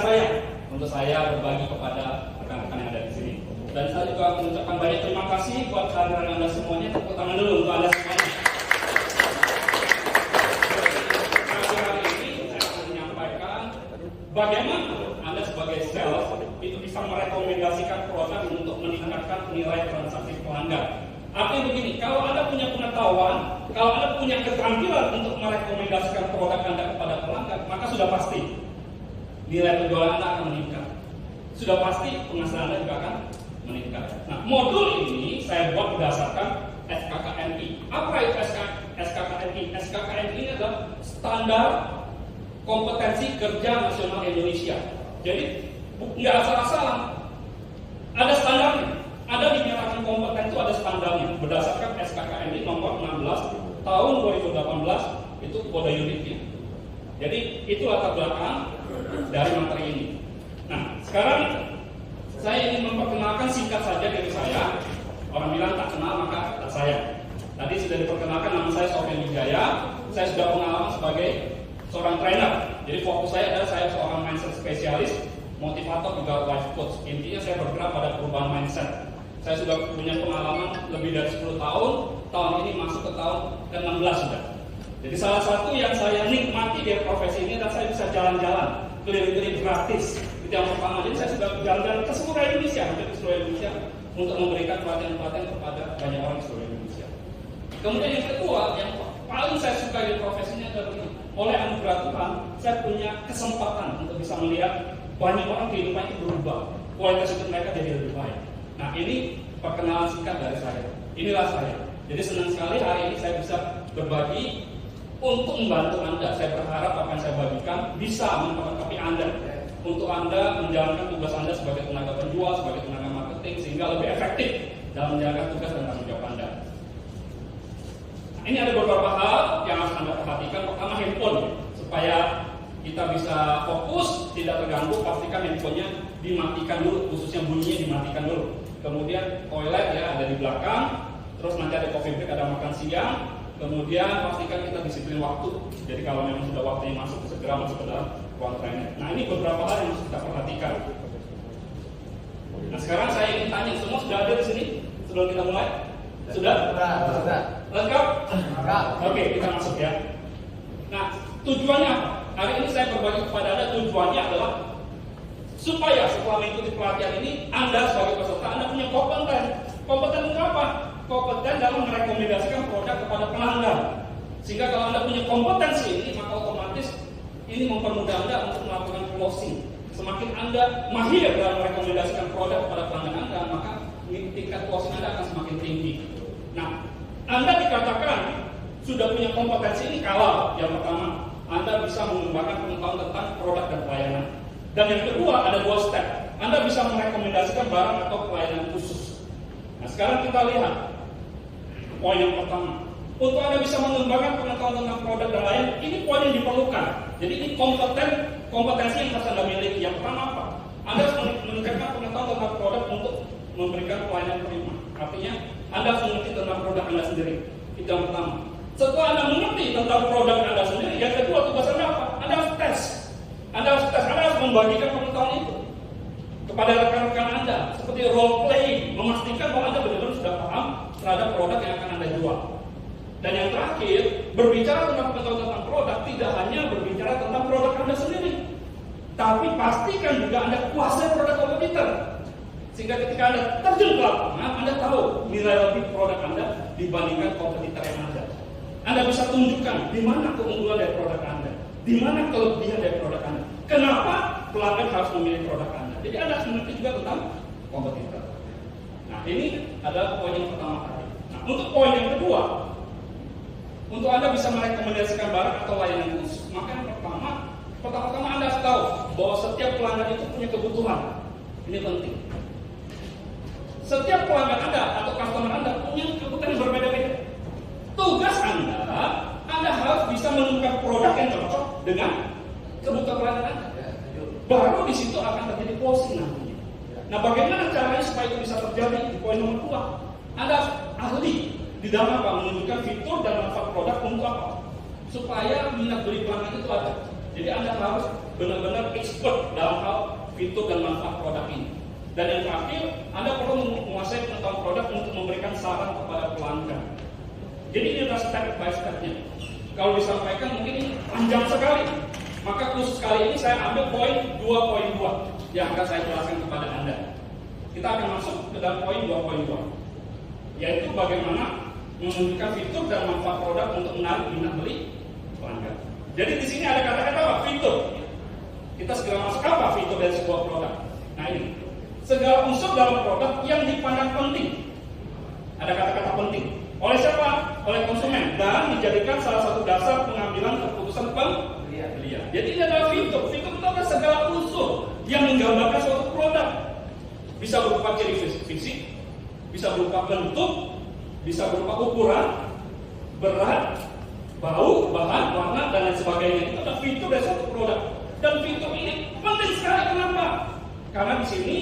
saya untuk saya berbagi kepada rekan-rekan yang ada di sini. Dan saya juga mengucapkan banyak terima kasih buat kehadiran Anda semuanya. Tepuk tangan dulu untuk Anda semuanya. Hari ini saya akan menyampaikan bagaimana Anda sebagai sales itu bisa merekomendasikan produk untuk meningkatkan nilai transaksi pelanggan. Artinya begini, kalau Anda punya pengetahuan, kalau Anda punya keterampilan untuk merekomendasikan produk Anda kepada pelanggan, maka sudah pasti nilai penjualan Anda akan meningkat. Sudah pasti penghasilan Anda juga akan meningkat. Nah, modul ini saya buat berdasarkan SKKNI. Apa itu SKKNI? SKKNI ini adalah standar kompetensi kerja nasional Indonesia. Jadi nggak asal-asalan, ada standarnya. Ada dinyatakan kompeten itu ada standarnya berdasarkan SKKNI nomor 16 tahun 2018 itu kode unitnya. Jadi itu latar belakang dari materi ini. Nah, sekarang saya ingin memperkenalkan singkat saja diri saya. Orang bilang tak kenal maka tak sayang. Tadi sudah diperkenalkan, nama saya Sofyan Wijaya. Saya sudah pengalaman sebagai seorang trainer. Jadi fokus saya adalah saya seorang mindset spesialis, motivator juga life coach. Intinya saya bergerak pada perubahan mindset. Saya sudah punya pengalaman lebih dari 10 tahun. Tahun ini masuk ke tahun ke-16 sudah. Jadi salah satu yang saya nikmati dari profesi ini adalah saya bisa jalan-jalan keliling-keliling gratis. Itu yang pertama. Jadi saya sudah jalan-jalan ke seluruh Indonesia, hampir ke seluruh Indonesia untuk memberikan pelatihan-pelatihan kepada banyak orang di seluruh Indonesia. Kemudian yang kedua, yang paling saya suka di profesi ini adalah begini. Oleh anugerah Tuhan, saya punya kesempatan untuk bisa melihat banyak orang kehidupan itu berubah. Kualitas hidup mereka jadi lebih baik. Nah, ini perkenalan singkat dari saya. Inilah saya. Jadi senang sekali hari ini saya bisa berbagi untuk membantu Anda. Saya berharap apa yang saya bagikan bisa memperlengkapi Anda untuk Anda menjalankan tugas Anda sebagai tenaga penjual, sebagai tenaga marketing sehingga lebih efektif dalam menjalankan tugas dan tanggung jawab Anda. Nah, ini ada beberapa hal yang harus Anda perhatikan. Pertama, handphone. Supaya kita bisa fokus, tidak terganggu, pastikan handphonenya dimatikan dulu, khususnya bunyinya dimatikan dulu. Kemudian toilet ya ada di belakang, terus nanti ada coffee break, ada makan siang. Kemudian pastikan kita disiplin waktu. Jadi kalau memang sudah waktunya masuk, segera masuk ke dalam ruang training. Nah, ini beberapa hal yang harus kita perhatikan. Nah, sekarang saya ingin tanya, semua sudah ada di sini sebelum kita mulai? Sudah? Sudah. Lengkap? Lengkap. Oke, kita masuk ya. Nah, tujuannya apa? Hari ini saya berbagi kepada Anda, tujuannya adalah supaya setelah mengikuti pelatihan ini, Anda sebagai peserta, Anda punya kompeten. Kompeten untuk apa? Kompeten dalam merekomendasikan produk kepada pelanggan. Sehingga kalau Anda punya kompetensi ini, maka otomatis ini mempermudah Anda untuk melakukan closing. Semakin Anda mahir dalam merekomendasikan produk kepada pelanggan Anda, maka tingkat closing Anda akan semakin tinggi. Nah, Anda dikatakan sudah punya kompetensi ini kalau yang pertama, Anda bisa mengembangkan pengetahuan tentang produk dan pelayanan. Dan yang kedua, ada 2 step. Anda bisa merekomendasikan barang atau pelayanan khusus. Nah, sekarang kita lihat poin yang pertama. Untuk Anda bisa mengembangkan pengetahuan tentang produk dan lain, ini poin yang diperlukan. Jadi ini kompetensi yang harus Anda miliki. Yang pertama apa? Anda harus meningkatkan pengetahuan tentang produk untuk memberikan pelayanan prima. Artinya, Anda harus mengerti tentang produk Anda sendiri. Itu yang pertama. Setelah Anda mengerti tentang produk Anda sendiri, yang kedua tugas Anda apa? Anda harus tes. Anda harus membagikan pengetahuan itu kepada rekan-rekan Anda, seperti role playing, memastikan bahwa Anda benar-benar sudah paham terhadap produk yang akan Anda jual. Dan yang terakhir, berbicara tentang pengetahuan tentang produk tidak hanya berbicara tentang produk Anda sendiri, tapi pastikan juga Anda kuasai produk kompetitor. Sehingga ketika Anda terjun ke lapangan, Anda tahu nilai lebih produk Anda dibandingkan kompetitor yang ada. Anda bisa tunjukkan di mana keunggulan dari produk Anda, di mana kelebihan dari produk Anda. Kenapa pelanggan harus memilih produk Anda? Jadi Anda harus mengerti juga tentang kompetitor. Nah, ini adalah poin yang pertama tadi. Nah, untuk poin yang kedua, untuk Anda bisa merekomendasikan barang atau layanan khusus, maka yang pertama-tama Anda harus tahu bahwa setiap pelanggan itu punya kebutuhan. Ini penting. Setiap pelanggan Anda atau customer Anda punya kebutuhan yang berbeda-beda. Tugas Anda harus bisa menemukan produk yang cocok dengan kebutuhan pelanggan Anda. Baru di situ akan terjadi closing nantinya. Nah, bagaimana caranya supaya itu bisa terjadi? Di poin nomor 2, Anda harus ahli di dalam apa? Menunjukkan fitur dan manfaat produk untuk apa? Supaya minat beli pelanggan itu ada. Jadi Anda harus benar-benar expert dalam hal fitur dan manfaat produk ini. Dan yang terakhir, Anda perlu menguasai pengetahuan produk untuk memberikan saran kepada pelanggan. Jadi ini adalah step by step-nya. Kalau disampaikan mungkin ini panjang sekali. Maka khusus kali ini saya ambil poin 2.2 yang akan saya jelaskan kepada Anda. Kita akan masuk ke dalam poin 2.2, yaitu bagaimana menunjukkan fitur dan manfaat produk untuk menarik minat beli pelanggan. Jadi di sini ada kata-kata apa? Fitur. Kita segera masuk apa fitur dari sebuah produk? Nah ini, segala unsur dalam produk yang dipandang penting. Ada kata-kata penting. Oleh siapa? Oleh konsumen, dan dijadikan salah satu dasar pengambilan keputusan pembelian. Jadi ini adalah fitur. Fitur itu adalah segala unsur yang menggambarkan suatu produk. Bisa berupa ciri fisik, bisa berupa bentuk, bisa berupa ukuran, berat, bau, bahan, warna, dan lain sebagainya. Itu adalah fitur dari suatu produk. Dan fitur ini penting sekali. Kenapa? Karena di sini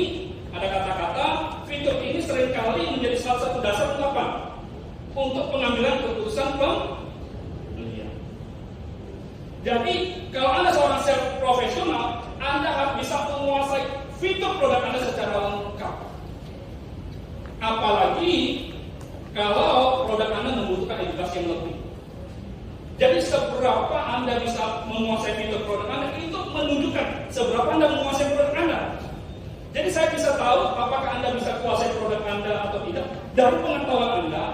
ada kata-kata fitur ini seringkali menjadi salah satu dasar apa? Untuk pengambilan keputusan pembelian. Jadi kalau Anda seorang sales profesional, Anda harus bisa menguasai fitur produk Anda secara lengkap. Apalagi kalau produk Anda membutuhkan edukasi yang lebih. Jadi seberapa Anda bisa menguasai fitur produk Anda, itu menunjukkan seberapa Anda menguasai produk Anda. Jadi saya bisa tahu apakah Anda bisa kuasai produk Anda atau tidak dari pengetahuan Anda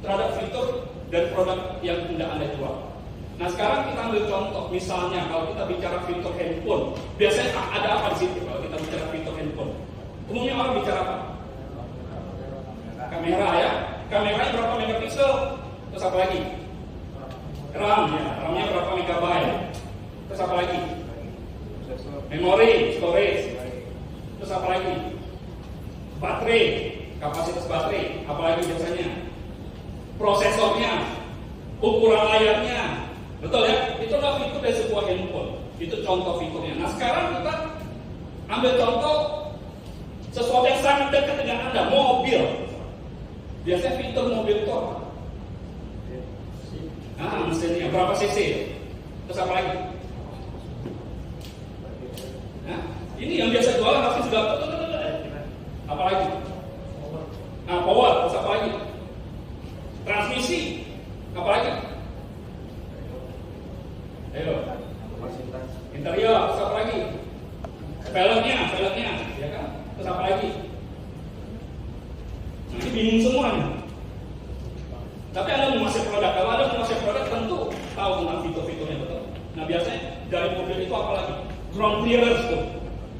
terhadap fitur dan produk yang hendak Anda jual. Nah sekarang kita ambil contoh, misalnya kalau kita bicara fitur handphone, biasanya ada apa di situ kalau kita bicara fitur handphone? Umumnya orang bicara apa? Kamera ya, kameranya berapa megapiksel? Terus apa lagi? RAM ya, RAM-nya berapa megabyte? Terus apa lagi? Memori, storage. Terus apa lagi? Baterai, kapasitas baterai, apa lagi biasanya? Prosesornya, ukuran layarnya, betul ya? Itu adalah fitur dari sebuah handphone. Itu contoh fiturnya. Nah sekarang kita ambil contoh sesuatu yang sangat dekat dengan Anda, mobil. Biasanya fitur mobil itu apa? Mesinnya berapa cc? Terus apa lagi? Nah, ini yang biasa jualan pasti sudah apa lagi? Nah, power, terus apa lagi? Transmisi, apa lagi? Ayo. Interior, terus apa lagi? Velgnya, ya kan? Terus apa lagi? Nah, ini bingung semua nih. Tapi Anda menguasai produk. Kalau Anda menguasai produk, tentu tahu tentang fitur-fiturnya, betul. Nah, biasanya dari mobil itu apa lagi? Ground clearance tuh.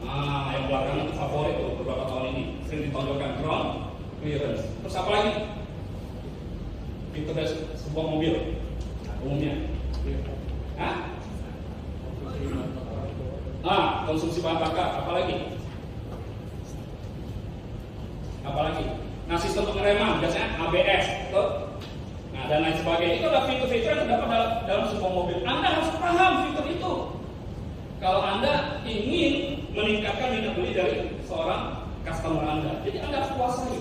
Nah, yang belakangan itu favorit tuh beberapa tahun ini sering ditonjolkan ground clearance. Terus apa lagi? Fitur dari sebuah mobil umumnya. Konsumsi bahan bakar. Apalagi? Nah, sistem pengereman biasanya ABS, betul? Nah, dan lain sebagainya. Itu adalah fitur-fitur yang terdapat dalam sebuah mobil. Anda harus paham fitur itu. Kalau Anda ingin meningkatkan minat beli dari seorang customer Anda, jadi Anda harus kuasai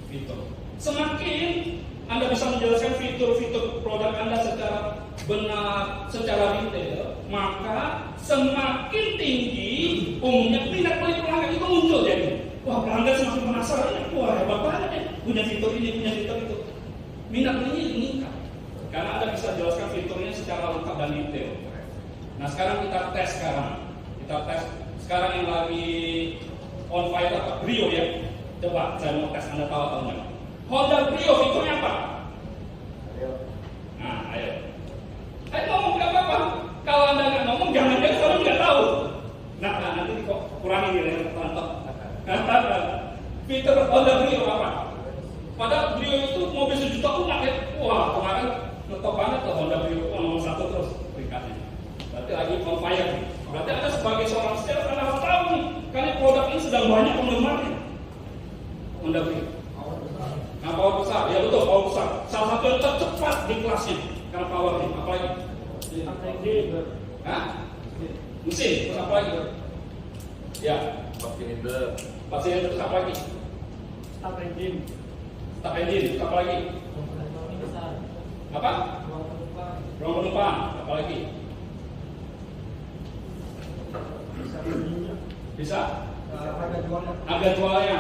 fitur. Semakin Anda bisa menjelaskan fitur-fitur produk Anda secara benar, secara detail, maka semakin tinggi umumnya minat beli pelanggan itu muncul. Jadi, wah, pelanggan semakin penasaran, wah hebat banget ya, punya fitur ini, punya fitur itu. Minat belinya meningkat karena Anda bisa jelaskan fiturnya secara lengkap dan detail. Nah sekarang kita tes sekarang yang lagi on fire apa? Brio ya. Coba saya mau tes, Anda tahu atau enggak? Honda Brio fiturnya apa? Nah ayo ngomong, nggak apa-apa. Kalau Anda nggak ngomong, jangan jadi orang nggak tahu. Nah nanti kurangi nih yang tertonton. Fitur Honda Brio apa? Padahal Brio itu mobil 1 juta umat ya. Wah kemarin ngetop banget tuh Honda Brio, nomor 1 terus peringkatnya. Berarti lagi on fire. Berarti Anda sebagai seorang sales Anda harus tahu nih, karena produk ini sedang banyak penggemarnya. Honda Brio. Nah power besar, ya betul power besar. Salah satu yang tercepat di kelasnya karena powernya. Apalagi? Mesin, terus apa lagi? Ya. 4 silinder, terus apa lagi? Start engine, terus apa lagi? Apa? Ruang penumpang, apa lagi? Bisa harga jualnya.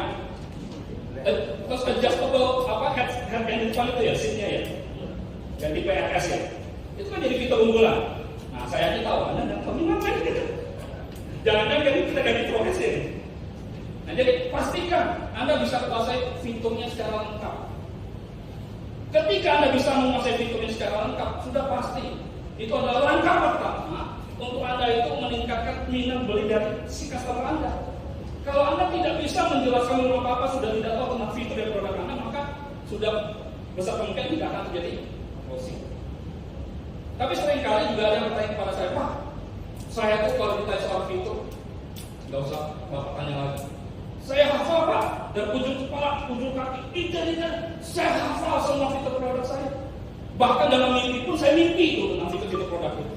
Terus adjustable head and depan itu ya, seatnya ya, ganti PRS ya, itu kan jadi fitur unggulan. Nah saya aja tahu, Anda nggak tahu ngapain gitu. Jangan-jangan kita ganti progres ini. Nah jadi pastikan Anda bisa kuasai fiturnya secara lengkap. Ketika Anda bisa menguasai fiturnya secara lengkap, sudah pasti itu adalah langkah pertama untuk Anda itu meningkatkan minat beli dari si customer Anda. Kalau Anda tidak bisa menjelaskan apa-apa, sudah tidak tahu tentang fitur dari produk Anda, maka sudah besar kemungkinan tidak akan terjadi closing. Tapi seringkali juga ada yang bertanya kepada saya, Pak, saya tuh kalau ditanya soal fitur, nggak usah Bapak tanya lagi. Saya hafal Pak, dari ujung kepala, ujung kaki, ikan, saya hafal semua fitur produk saya. Bahkan dalam mimpi pun saya mimpi itu tentang fitur-fitur produk itu.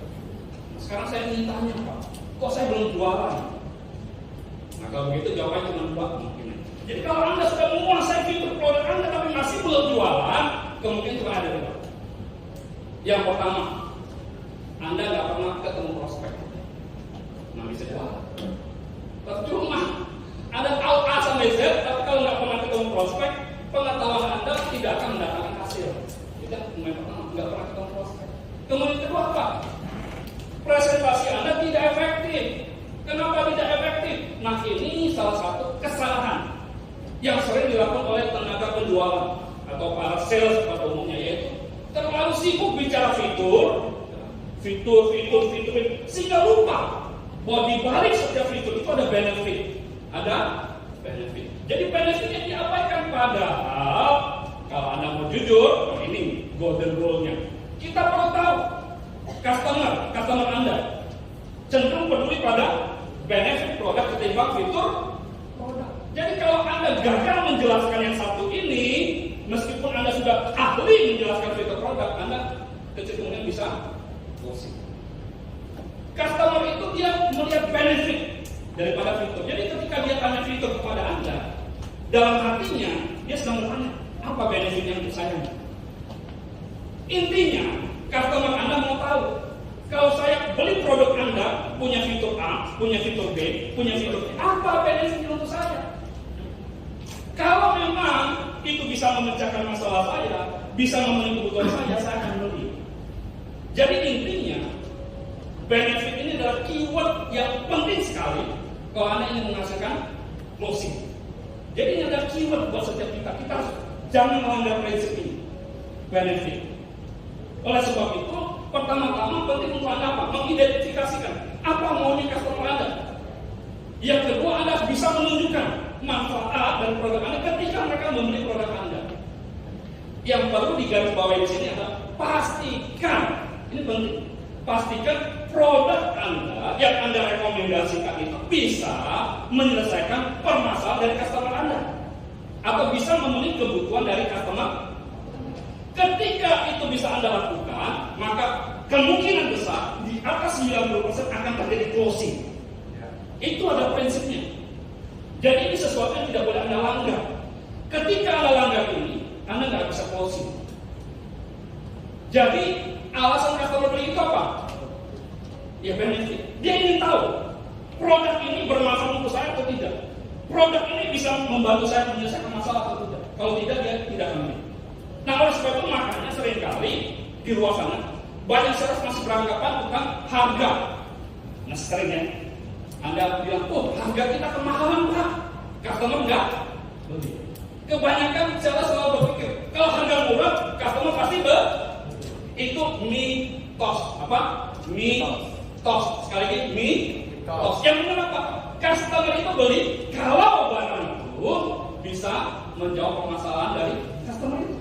Nah, sekarang saya ingin tanya Pak, kok saya belum jualan? Nah kalau begitu jawabannya cuma dua mungkin. Jadi kalau Anda sudah menguasai fitur produk Anda tapi masih belum jualan, kemungkinan cuma ada dua. Yang pertama, Anda nggak pernah ketemu prospek, nggak bisa jualan. Percuma Anda tahu A sampai Z, tapi kalau nggak pernah ketemu prospek, pengetahuan Anda tidak akan mendatangkan hasil. Itu yang pertama, nggak pernah ketemu prospek. Kemudian kedua apa? Presentasi Anda tidak efektif. Kenapa tidak efektif? Nah ini salah satu kesalahan yang sering dilakukan oleh tenaga penjualan atau para sales pada umumnya, yaitu terlalu sibuk bicara fitur, sehingga lupa bahwa di balik setiap fitur itu ada benefit. Jadi benefitnya diabaikan, padahal kalau Anda mau jujur, ini golden rule-nya. Kita perlu tahu customer Anda cenderung peduli pada benefit produk ketimbang fitur produk. Jadi kalau Anda gagal menjelaskan yang satu ini, meskipun Anda sudah ahli menjelaskan fitur produk, Anda kecenderungan bisa closing. Customer itu dia melihat benefit daripada fitur. Jadi ketika dia tanya fitur kepada Anda, dalam hatinya dia sedang bertanya, apa benefitnya untuk saya? Intinya, customer Anda mau tahu, kalau saya beli produk Anda, punya fitur A, punya fitur B, punya fitur C, apa benefitnya untuk saya? Kalau memang itu bisa memecahkan masalah saya, bisa memenuhi kebutuhan saya akan beli. Jadi intinya, benefit ini adalah keyword yang penting sekali kalau Anda ingin menghasilkan closing. Jadi ini adalah keyword buat setiap kita. Kita harus jangan melanggar prinsip ini, benefit. Oleh sebab itu, pertama-tama penting untuk Anda apa? Mengidentifikasikan apa maunya customer Anda. Yang kedua, Anda bisa menunjukkan manfaat dari produk Anda ketika mereka membeli produk Anda. Yang perlu digarisbawahi di sini adalah pastikan, ini penting, pastikan produk Anda yang Anda rekomendasikan itu bisa menyelesaikan permasalahan dari customer Anda atau bisa memenuhi kebutuhan dari customer. Ketika itu bisa Anda lakukan, maka kemungkinan besar di atas 90% akan terjadi closing. Itu ada prinsipnya. Jadi ini sesuatu yang tidak boleh Anda langgar. Ketika Anda langgar ini, Anda nggak bisa closing. Jadi alasan customer beli itu apa? Ya benefit. Dia ingin tahu produk ini bermanfaat untuk saya atau tidak. Produk ini bisa membantu saya menyelesaikan masalah atau tidak. Kalau tidak, dia tidak akan beli. Nah oleh sebab itu makanya seringkali di luar sana banyak sales masih beranggapan tentang harga. Nah seringnya Anda bilang, oh harga kita kemahalan Pak, customer enggak beli. Kebanyakan sales selalu berpikir kalau harga murah, customer pasti beli. Itu mitos. Apa? Mitos. Sekali lagi mitos. Yang benar apa? Customer itu beli kalau barang itu bisa menjawab permasalahan dari customer itu.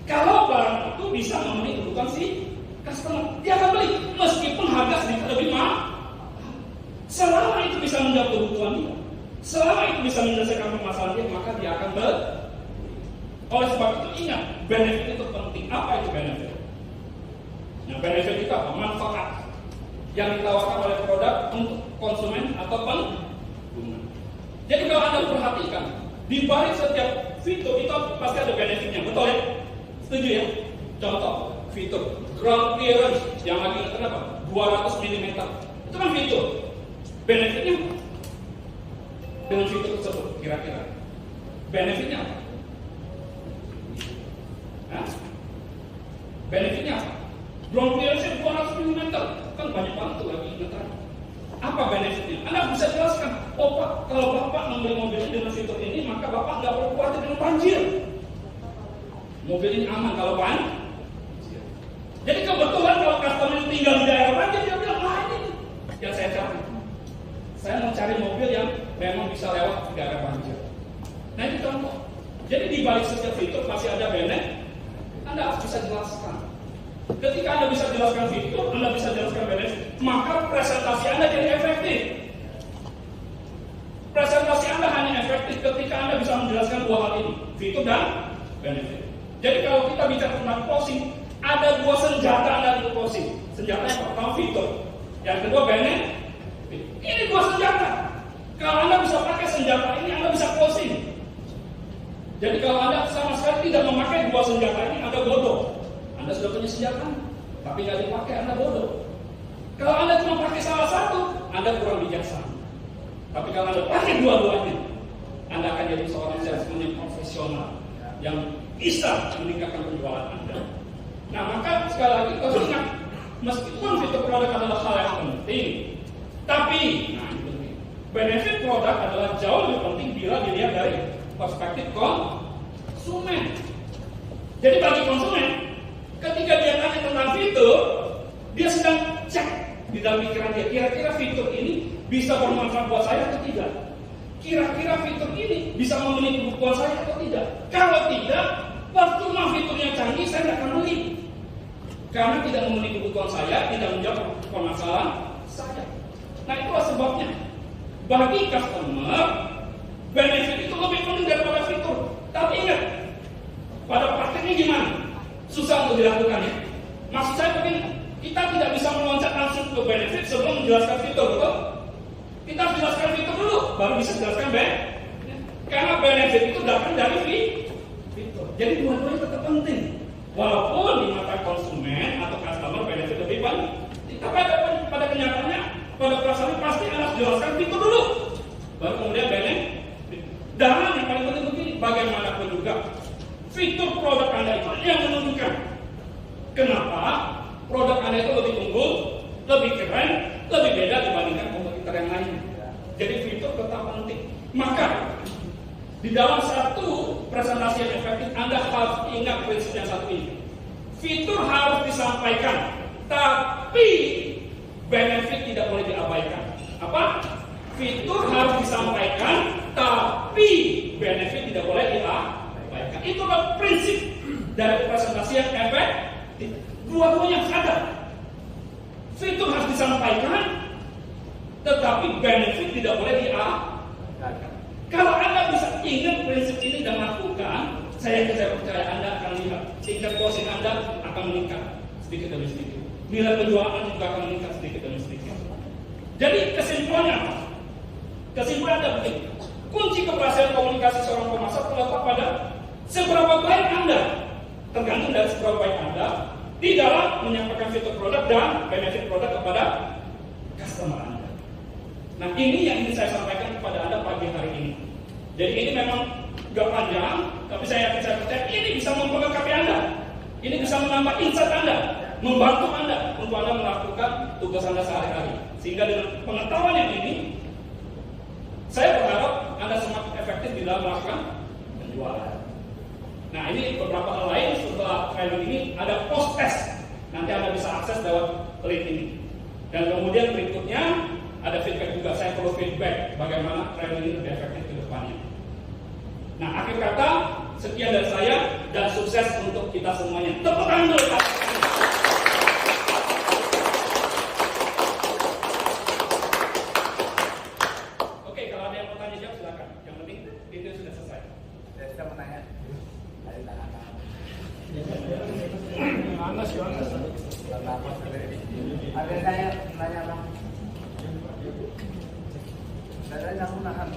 Kalau barang itu bisa memenuhi kebutuhan si customer, dia akan beli meskipun harga sedikit lebih mahal. Selama itu bisa menjawab kebutuhan dia, selama itu bisa menyelesaikan permasalahan dia, maka dia akan beli. Oleh sebab itu ingat, benefit itu penting. Apa itu benefit? Nah, benefit itu apa? Manfaat yang ditawarkan oleh produk untuk konsumen atau pengguna. Jadi kalau Anda perhatikan, di balik setiap fitur itu pasti ada benefitnya, betul ya? Setuju ya? Contoh, fitur ground clearance yang lagi kenapa? 200 mm. Itu kan fitur. Benefitnya apa? Dengan fitur tersebut kira-kira benefitnya apa? Hah? Benefitnya apa? Ground clearance 200 mm kan banyak banget tuh lagi ingetan. Apa benefitnya? Anda bisa jelaskan. Oh Pak, kalau Bapak membeli mobil ini dengan fitur ini, maka Bapak nggak perlu khawatir dengan banjir. Mobil ini aman kalau banjir. Jadi kebetulan kalau customer tinggal di daerah banjir, dia bilang, ini yang saya cari. Saya mau cari mobil yang memang bisa lewat di daerah banjir. Nah itu contoh. Jadi di balik setiap fitur masih ada benefit. Anda harus bisa jelaskan. Ketika Anda bisa jelaskan fitur, Anda bisa jelaskan benefit, maka presentasi Anda jadi efektif. Presentasi Anda hanya efektif ketika Anda bisa menjelaskan dua hal ini, fitur dan benefit. Jadi kalau kita bicara tentang closing, ada dua senjata Anda untuk closing. Senjata yang pertama fitur, yang kedua benefit. Ini dua senjata. Kalau Anda bisa pakai senjata ini, Anda bisa closing. Jadi kalau Anda sama sekali tidak memakai dua senjata ini, Anda bodoh. Anda sudah punya senjata, tapi nggak dipakai, Anda bodoh. Kalau Anda cuma pakai salah satu, Anda kurang bijaksana. Tapi kalau Anda pakai dua-duanya, Anda akan jadi seorang salesman yang profesional, yang bisa meningkatkan penjualan Anda. Nah, maka sekali lagi kita harus ingat, meskipun fitur produk adalah hal yang penting, tapi benefit produk adalah jauh lebih penting bila dilihat dari perspektif konsumen. Jadi bagi konsumen, ketika dia tanya tentang fitur, dia sedang cek di dalam pikiran dia, kira-kira fitur ini bisa bermanfaat buat saya atau tidak? Kira-kira fitur ini bisa memenuhi kebutuhan saya atau tidak? Kalau tidak, percuma fiturnya canggih, saya tidak akan beli. Karena tidak memenuhi kebutuhan saya, tidak menjawab permasalahan saya. Nah itulah sebabnya, bagi customer, benefit itu lebih penting daripada fitur. Tapi ingat, pada prakteknya gimana? Susah untuk dilakukan ya. Maksud saya begini, kita tidak bisa meloncat langsung ke benefit sebelum menjelaskan fitur, betul? Kita harus jelaskan fitur dulu, baru bisa jelaskan benefit. Karena benefit itu datang dari fitur. Jadi dua-duanya tetap penting. Walaupun di mata konsumen atau customer benefit lebih penting, tapi pada kenyataannya, pada perasaannya pasti harus jelaskan fitur dulu, baru kemudian benefit. Dan yang paling penting begini, bagaimanapun juga fitur produk Anda itu yang menunjukkan kenapa produk Anda itu lebih unggul, lebih keren, lebih beda dibandingkan kompetitor yang lain. Jadi fitur tetap penting. Maka di dalam satu presentasi yang efektif, Anda harus ingat prinsip yang satu ini. Fitur harus disampaikan, tapi benefit tidak boleh diabaikan. Apa? Fitur harus disampaikan, tapi benefit tidak boleh diabaikan. Itulah prinsip dari presentasi yang efektif. Dua-duanya ada. Fitur harus disampaikan, tetapi benefit tidak boleh diabaikan. Kalau Anda bisa ingat prinsip ini dan lakukan, saya percaya Anda akan lihat tingkat closing Anda akan meningkat sedikit demi sedikit. Nilai penjualan Anda juga akan meningkat sedikit demi sedikit. Jadi kesimpulannya apa? Kesimpulan Anda begini. Kunci keberhasilan komunikasi seorang pemasar terletak pada seberapa baik Anda, tergantung dari seberapa baik Anda di dalam menyampaikan fitur produk dan benefit produk kepada customer Anda. Nah ini yang ingin saya sampaikan kepada Anda pagi hari ini. Jadi ini memang gak panjang, tapi saya percaya ini bisa memperlengkapi Anda. Ini bisa menambah insight Anda, membantu Anda untuk Anda melakukan tugas Anda sehari-hari. Sehingga dengan pengetahuan yang ini, saya berharap Anda semakin efektif di dalam melakukan penjualan. Nah ini beberapa hal lain setelah training ini ada post test. Nanti Anda bisa akses lewat link ini. Dan kemudian berikutnya ada feedback juga. Saya perlu feedback bagaimana training ini lebih efektif ke depannya. Nah akhir kata sekian dari saya dan sukses untuk kita semuanya. Tepuk tangan dulu Pak. Oke, kalau ada yang mau tanya jawab silakan. Yang penting itu sudah selesai. Saya bisa menanya. Dari tangan. Ada saya nanya bang. Dari nahan.